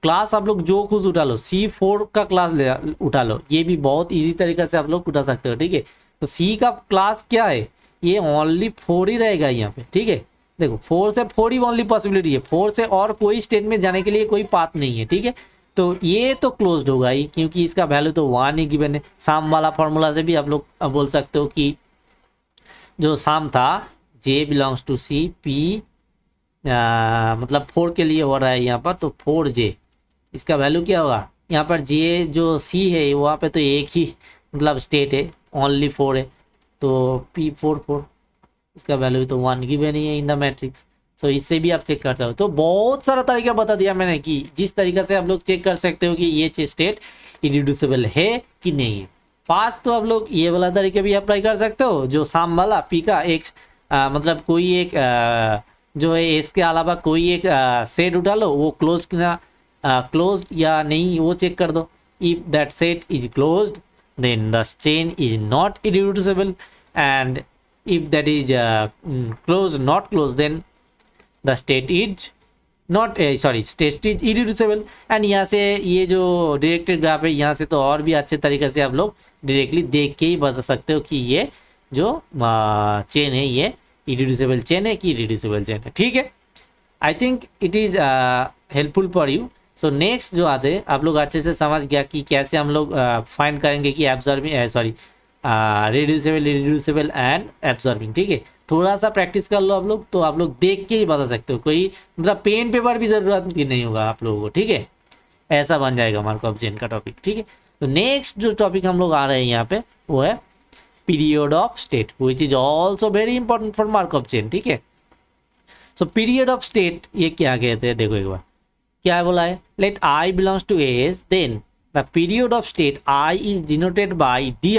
क्लास आप लोग जो खुद उठा लो C4 का क्लास उठा लो, ये भी बहुत इजी तरीका से आप लोग उठा सकते हो, ठीक है तो C का क्लास क्या है ये ओनली 4 ही रहेगा यहाँ पे, ठीक है देखो 4 से 4 ही ओनली पॉसिबिलिटी है, 4 से और कोई स्टेट में जाने के लिए कोई पाथ नहीं है, ठीक है तो ये तो क्लोज्ड होगा ही क्योंकि इसका वैल्यू तो 1 ही गिवन है। साम वाला फॉर्मूला से भी आप लोग बोल सकते हो कि जो साम था J belongs to C P मतलब 4 के लिए हो रहा है यहाँ पर, तो 4J इसका वैल्यू क्या होगा यहाँ पर J जो C है वहाँ पे तो एक ही मतलब स्टेट है ओनली 4 है, तो P4 इसका वैल्यू तो 1 गिवन नहीं है इन द मैट्रिक्स, तो इससे भी आप चेक कर सकते हो। तो बहुत सारा तरीका बता दिया मैंने कि जिस तरीका से आप लोग चेक कर सकते हो कि ये स्टेट इरिड्यूसिबल है कि नहीं है। फास्ट तो आप लोग ये वाला तरीका भी अप्लाई कर सकते हो जो साम वाला पी का एक मतलब कोई एक जो है इसके अलावा कोई एक सेट उठा लो, वो क्लोज या नहीं वो चेक कर दो। If that set is closed then the chain is not irreducible, and if that is closed not closed then the state is not state is irreducible। and यहाँ से ये जो डायरेक्टेड ग्राफ है यहाँ से तो और भी अच्छे तरीके से आप लोग डायरेक्टली देख के ही बता सकते हो कि ये जो चेन है ये irreducible चेन है कि irreducible चेन है, ठीक है। I think it is helpful for you. So next जो आते हैं आप लोग अच्छे से समझ गया कि कैसे हम लोग फाइंड करेंगे कि absorbing reducible irreducible and absorbing, ठीक है। थोड़ा सा प्रैक्टिस कर लो आप लोग तो आप लोग देख के ही बता सकते हो, कोई मतलब पेन पेपर भी जरूरत नहीं होगा आप लोगों को, ठीक है। ऐसा बन जाएगा मार्कअप चेन का टॉपिक, ठीक है। तो नेक्स्ट जो टॉपिक हम लोग आ रहे हैं यहाँ पे वो है period of state which is also very important for Markov chain, ठीक है। सो पीरियड ऑफ स्टेट ये क्या कहते हैं देखो एक बार क्या बोला है, let I belongs to S then the period of state I is denoted by di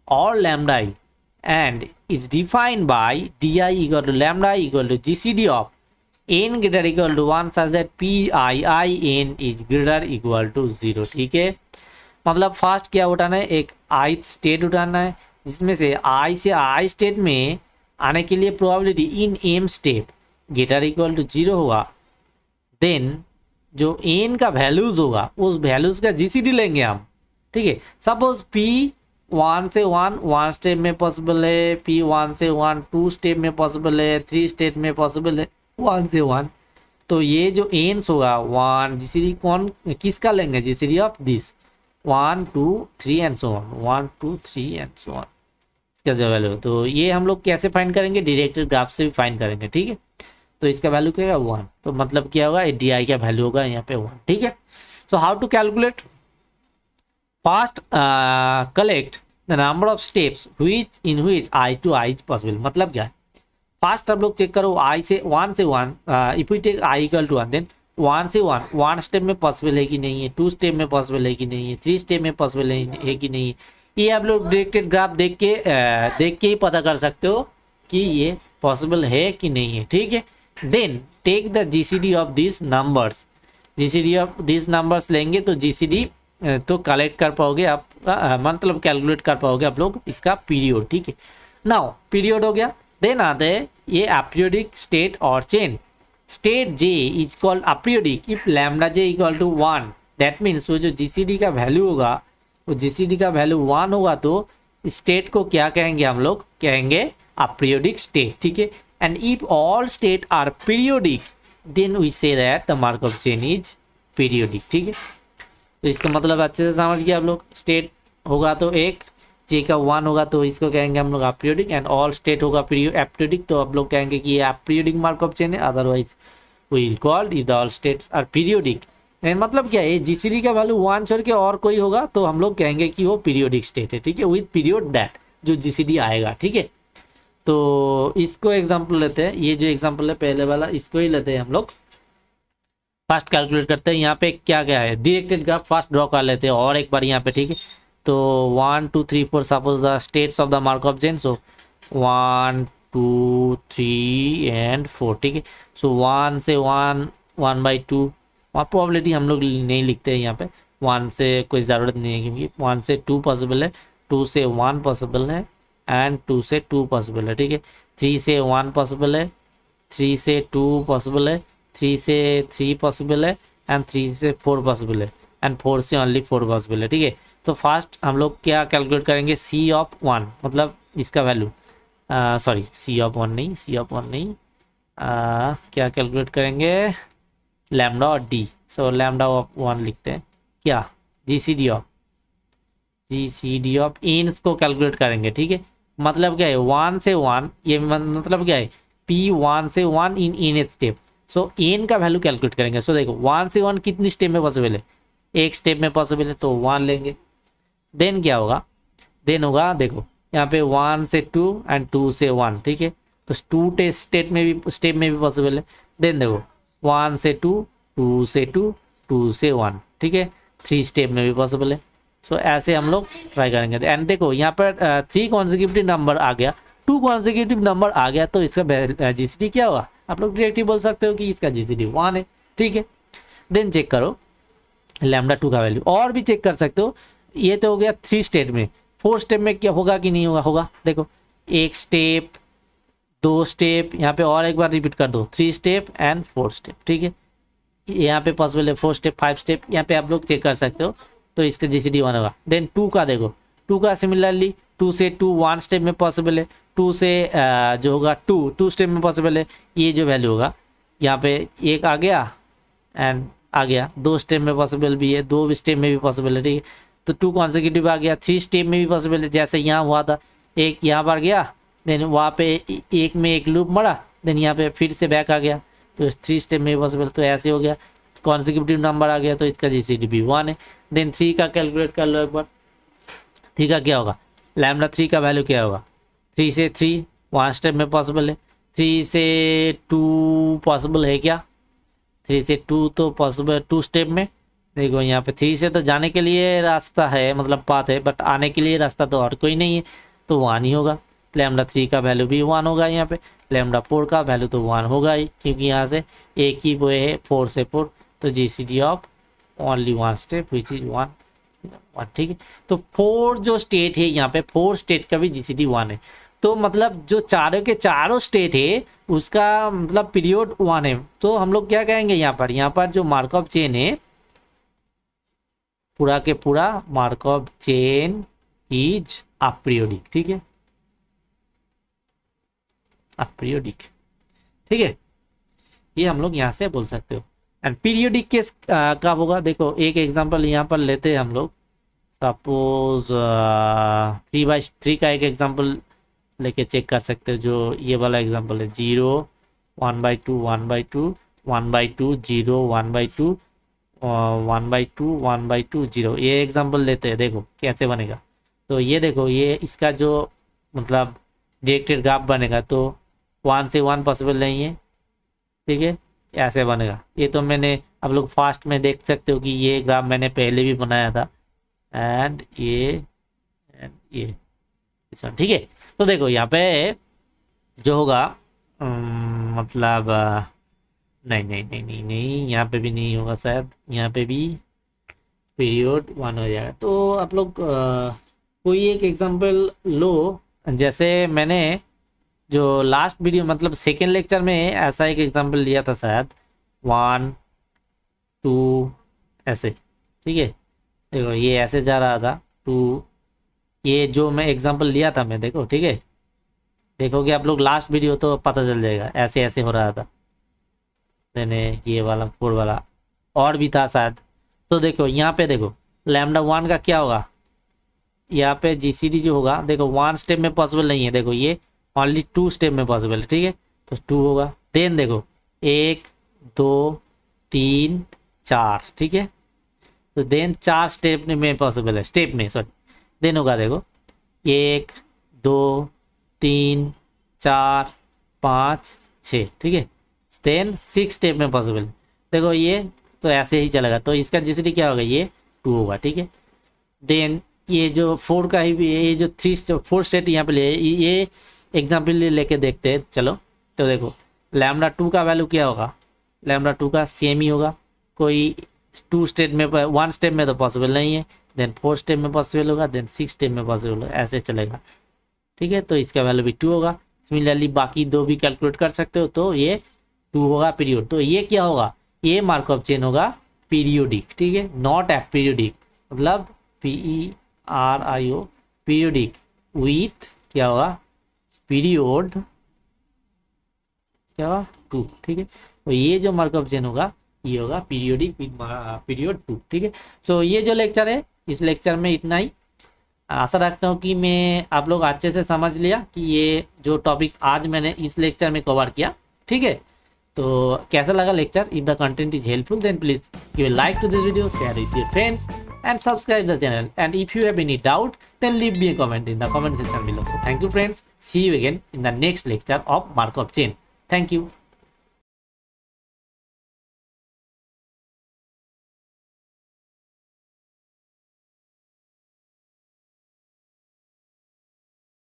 or lambda I and is defined by di equal to lambda I equal to GCD of n greater equal to 1 such that PII n is greater equal to 0। ठीक है, मतलब first क्या उठाना है, एक i state उठाना है जिसमें से i से i स्टेट में आने के लिए probability in m step greater equal to 0 होगा। देन जो n का वैल्यूज होगा उस वैल्यूज का जीसीडी लेंगे हम। ठीक है, सपोज p 1 से 1 स्टेप में पॉसिबल है, p 1 से 1 2 स्टेप में पॉसिबल है, 3 स्टेप में पॉसिबल है 1 से 1। तो ये जो एन्स होगा 1 जीसीडी कौन किसका लेंगे, GCD of this 1 2 3 and so on, 1 2 3 and so on, इसका जो वैल्यू। तो ये हम लोग कैसे फाइंड करेंगे, डायरेक्टेड ग्राफ से भी फाइंड करेंगे। ठीक है, तो इसका वैल्यू क्या होगा 1, तो मतलब क्या होगा डी आई का वैल्यू होगा यहाँ पे 1। ठीक है, so how to calculate, first collect the number of steps which in which i to i is possible. मतलब क्या है, फर्स्ट आप लोग चेक करो i से 1 से 1, if we take i equal to 1 then 1 से 1 स्टेप में पॉसिबल है कि नहीं है, 2 स्टेप में पॉसिबल है कि नहीं है, 3 स्टेप में पॉसिबल है कि नहीं है। ये आप लोग डायरेक्टेड ग्राफ देख के ही पता कर सकते हो कि ये पॉसिबल है कि नहीं है। ठीक है, then take the GCD of this numbers, GCD of this numbers लेंगे तो जीसीडी तो कलेक्ट कर पाओगे आप, मतलब कैलकुलेट कर पाओगे आप लोग इसका पीरियड। ठीक है, नाउ पीरियड हो गया। देन आते हैं ये अपीरियोडिक स्टेट और chain. State J is called aperiodic if lambda J equal to 1, that means वो जो जीसीडी का वैल्यू होगा वो जीसीडी का वैल्यू 1 होगा तो स्टेट को क्या कहेंगे, हम लोग कहेंगे अपीरियोडिक स्टेट। ठीक है, and if all state are periodic then we say that the Markov chain is periodic. ठीक है, तो इसका मतलब अच्छे से समझ गए आप लोग। स्टेट होगा तो एक, जे का 1 होगा तो इसको कहेंगे हम लोग अपीरियोडिक, एंड ऑल स्टेट होगा अपीरियोडिक तो आप लोग कहेंगे कि ये अपीरियोडिक मार्कअप चेन है। Otherwise we will call if the all states are periodic. मतलब क्या है, जीसीडी का वैल्यू 1 छोड़ के और कोई होगा तो हम लोग कहेंगे कि वो पीरियोडिक स्टेट है। ठीक है, विद पीरियड दैट जो जीसीडी आएगा। ठीक है, तो इसको एग्जांपल लेते हैं, ये जो एग्जांपल है पहले वाला इसको ही लेते हैं हम लोग। फर्स्ट कैलकुलेट करते हैं, यहाँ पे क्या क्या है, डायरेक्टेड ग्राफ फर्स्ट ड्रॉ कर लेते हैं और एक बार यहाँ पे। ठीक है, तो 1 2 3 4 suppose the states of the Markov chain, so 1 2 3 and 4। ठीक है, सो 1 से 1/2 और प्रोबेबिलिटी हम लोग नहीं लिखते हैं यहाँ पे, 1 से कोई ज़रूरत नहीं है क्योंकि 1 से 2 पॉसिबल है, 2 से 1 पॉसिबल है एंड 2 से 2 पॉसिबल है। ठीक है, 3 से 1 पॉसिबल है, 3 से 2 पॉसिबल है, 3 से 3 पॉसिबल है एंड 3 से 4 पॉसिबल है एंड 4 से ओनली 4 पॉसिबल है। ठीक है, तो फर्स्ट हम लोग क्या कैलकुलेट करेंगे, सी ऑफ 1, मतलब इसका वैल्यू सॉरी सी ऑफ 1 नहीं, सी ऑफ 1 नहीं, क्या कैलकुलेट करेंगे लैम्डा और डी। सो लैम्डा ऑफ 1 लिखते हैं, क्या जीसीडी ऑफ एन्स को कैलकुलेट करेंगे। ठीक है, मतलब क्या है 1 से 1, ये मतलब क्या है p 1 से 1 in N step. So N का वैल्यू कैलकुलेट करेंगे। सो देखो 1 से 1 कितनी स्टेप में पॉसिबल है, एक स्टेप में पॉसिबल है तो 1 लेंगे। देन क्या होगा, देन होगा देखो यहाँ पे 1 से 2 एंड 2 से 1। ठीक है, तो 2 स्टेप में भी पॉसिबल है। देन देखो 1 से 2, 2 से 2, 2 से 1। ठीक है, 3 स्टेप में भी पॉसिबल है। सो ऐसे हम लोग ट्राई करेंगे। एंड देखो यहाँ पर 3 कॉन्जिक्यूटिव नंबर आ गया, 2 कॉन्जिक्यूटिव नंबर आ गया तो इसका जीसीडी क्या होगा, आप लोग डायरेक्टली बोल सकते हो कि इसका जीसीडी 1 है। ठीक है, देन चेक करो लैम्डा 2 का वैल्यू, और भी चेक कर सकते हो। ये तो हो गया 3 स्टेप में, 4 स्टेप में क्या होगा कि नहीं होगा। देखो 1 स्टेप, 2 स्टेप, यहाँ पे और एक बार रिपीट कर दो 3 स्टेप एंड 4 स्टेप। ठीक है, यहाँ पे पॉसिबल है 4 स्टेप 5 स्टेप, यहाँ पे आप लोग चेक कर सकते हो तो इसका जीसीडी 1 होगा। देन 2 का देखो, 2 का सिमिलरली 2 से 2 1 स्टेप में पॉसिबल है, 2 से जो होगा 2 स्टेप में पॉसिबल है। ये जो वैल्यू होगा यहाँ पे 1 आ गया एंड आ गया, 2 स्टेप में पॉसिबल भी है, 2 स्टेप में भी पॉसिबल है। ठीक है, तो 2 कॉन्जिक्यूटिव आ गया, 3 स्टेप में भी पॉसिबल है, जैसे यहाँ हुआ था, एक यहाँ पर गया, देन वहाँ पे एक में एक लूप मरा, देन यहाँ पे फिर से बैक आ गया, तो 3 स्टेप में भी पॉसिबल। तो ऐसे हो गया, कॉन्जिक्यूटिव नंबर आ गया तो इसका जीसीडी भी 1 है। देन 3 का कैलकुलेट कर लो एक बार, 3 का क्या होगा, लैम्डा 3 का वैल्यू क्या होगा, 3 से 3 1 स्टेप में पॉसिबल है, 3 से 2 पॉसिबल है क्या, 3 से 2 तो पॉसिबल 2 स्टेप में, देखो यहाँ पे 3 से तो जाने के लिए रास्ता है, मतलब पाथ है, बट आने के लिए रास्ता तो और कोई नहीं है, तो 1 ही होगा। लैम्डा 3 का वैल्यू भी 1 होगा यहाँ पे, लैम्डा 4 का वैल्यू तो 1 होगा ही, क्योंकि यहाँ से एक ही वो है 4 से 4, तो GCD of only 1 step which is 1। ठीक है, तो 4 जो स्टेट है यहाँ पे, 4 स्टेट का भी GCD 1 है, तो मतलब जो चारों के चारों स्टेट है उसका मतलब पीरियड 1 है। तो हम लोग क्या कहेंगे यहाँ पर जो मार्कअप चेन है, पूरा के पूरा मार्कअप चेन इज अपीरियोडिक। ठीक है, अपीरियोडिक। ठीक है, ये हम लोग यहाँ से बोल सकते हो। एंड पीरियोडिक केस कब होगा, देखो एक एग्जांपल यहाँ पर लेते हैं हम लोग। सपोज 3/3 का एक एग्जांपल लेके चेक कर सकते हो, जो ये वाला एग्जांपल है 0 1/2 1/2 1/2 0 1/2 1/2 1/2 0, ये एग्जांपल लेते हैं, देखो कैसे बनेगा। तो ये देखो, ये इसका जो मतलब डायरेक्टेड ग्राफ बनेगा, तो 1 से 1 पॉसिबल नहीं है। ठीक है, ऐसे बनेगा। ये तो मैंने, आप लोग फास्ट में देख सकते हो कि ये ग्राफ मैंने पहले भी बनाया था, एंड ये ठीक है। तो देखो यहाँ पे जो होगा मतलब नहीं नहीं नहीं नहीं नहीं, यहाँ पे भी नहीं होगा शायद, यहाँ पे भी पीरियड 1 हो जाएगा। तो आप लोग कोई एक एग्जांपल लो, जैसे मैंने जो लास्ट वीडियो मतलब सेकेंड लेक्चर में ऐसा एक एग्जांपल लिया था शायद 1 2 ऐसे। ठीक है, देखो ये ऐसे जा रहा था 2, ये जो मैं एग्जांपल लिया था मैं, देखो ठीक है, देखोगे आप लोग लास्ट वीडियो तो पता चल जाएगा, ऐसे ऐसे हो रहा था। मैंने ये वाला 4 वाला और भी था शायद। तो देखो यहाँ पे देखो लैम्डा 1 का क्या होगा, यहाँ पे GCD जो होगा, देखो 1 स्टेप में पॉसिबल नहीं है, देखो ये ओनली 2 स्टेप में पॉसिबल है। ठीक है, तो 2 होगा। देन देखो 1 2 3 4, ठीक है, तो देन 4 स्टेप में पॉसिबल है, स्टेप में सॉरी। देन होगा देखो 1 2 3 4 5 6, ठीक है, देन 6 स्टेप में पॉसिबल। देखो ये तो ऐसे ही चलेगा, तो इसका GCD क्या होगा, ये 2 होगा। ठीक है, देन ये जो 4 का ही, ये जो 4 स्टेट यहाँ पे ले, ये एग्जाम्पल लेके देखते हैं चलो। तो देखो लैम्डा 2 का वैल्यू क्या होगा, लैम्डा 2 का सेम ही होगा, कोई 2 स्टेप में, 1 स्टेप में तो पॉसिबल नहीं है, देन 4 स्टेप में पॉसिबल होगा, देन 6 स्टेप में पॉसिबल होगा, ऐसे चलेगा। ठीक है, तो इसका वैल्यू भी 2 होगा। सिमिलरली बाकी 2 भी कैलकुलेट कर सकते हो, तो ये 2 होगा पीरियड। तो ये क्या होगा, ये मार्कअप चेन होगा पीरियोडिक। ठीक है, नॉट एपीरियोडिक, मतलब PERIO पीरियोडिक विथ क्या होगा, पीरियड क्या होगा 2। ठीक है, तो ये जो मार्कअप चेन होगा ये होगा पीरियोडिक विथ पीरियड 2। ठीक है, सो ये जो लेक्चर है, इस लेक्चर में इतना ही। आशा रखता हूँ कि मैं आप लोग अच्छे से समझ लिया कि ये जो टॉपिक्स आज मैंने इस लेक्चर में कवर किया। ठीक है, तो कैसा लगा lecture, if the content is helpful then please give a like to this video, share with your friends and subscribe the channel, and if you have any doubt then leave me a comment in the comment section below. So thank you friends, see you again in the next lecture of Markov chain. Thank you.